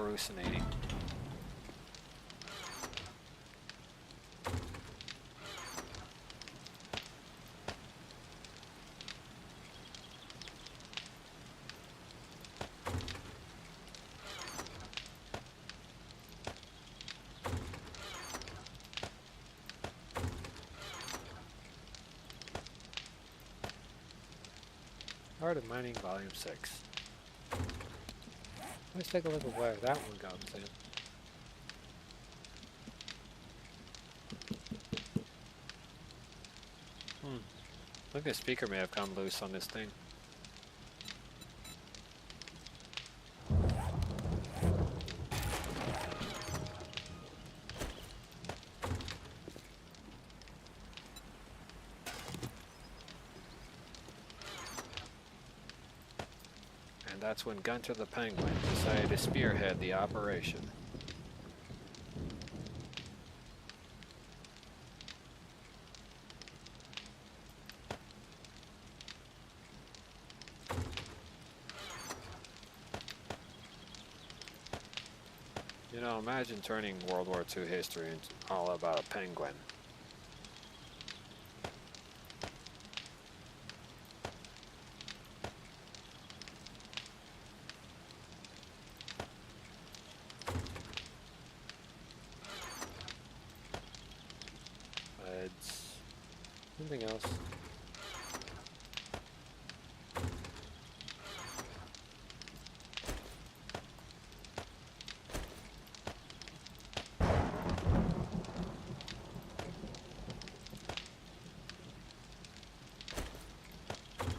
hallucinating. Art of Mining Volume 6. Let's take a look at where that one comes in. I think the speaker may have come loose on this thing. And that's when Gunter the Penguin decided to spearhead the operation. You know, imagine turning World War II history into all about a penguin. It's something else.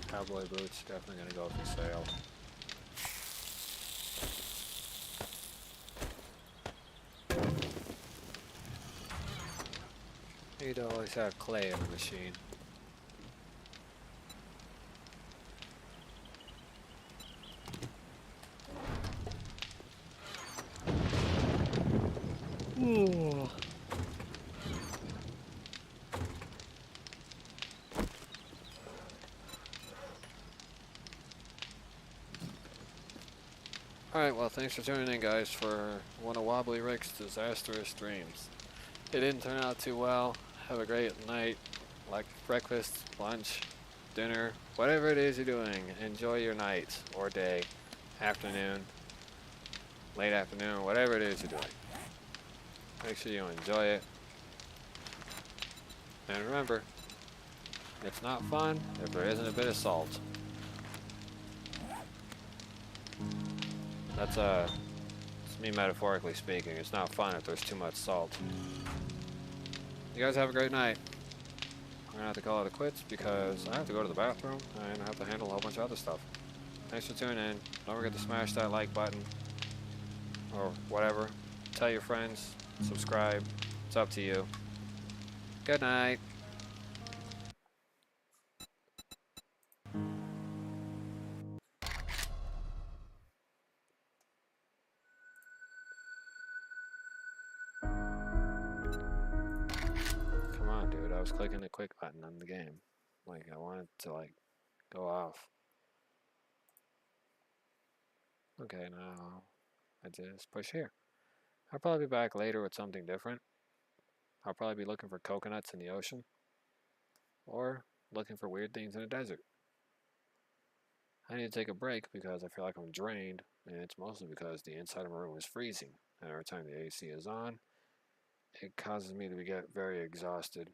Cowboy boots, definitely gonna go for sale. You'd always have clay in the machine. Ooh. Alright, well, thanks for tuning in, guys, for one of Wobbly Rick's disastrous dreams. It didn't turn out too well. Have a great night, like breakfast, lunch, dinner, whatever it is you're doing. Enjoy your night or day, afternoon, late afternoon, whatever it is you're doing. Make sure you enjoy it. And remember, it's not fun if there isn't a bit of salt. That's it's me metaphorically speaking. It's not fun if there's too much salt. You guys have a great night. I'm gonna have to call it a quits because I have to go to the bathroom and I have to handle a whole bunch of other stuff. Thanks for tuning in. Don't forget to smash that like button or whatever. Tell your friends, subscribe. It's up to you. Good night. Come on, dude. I was clicking the quick button on the game. Like, I wanted to, like, go off. Okay, now I just push here. I'll probably be back later with something different. I'll probably be looking for coconuts in the ocean. Or looking for weird things in the desert. I need to take a break because I feel like I'm drained, and it's mostly because the inside of my room is freezing. And every time the AC is on, it causes me to get very exhausted.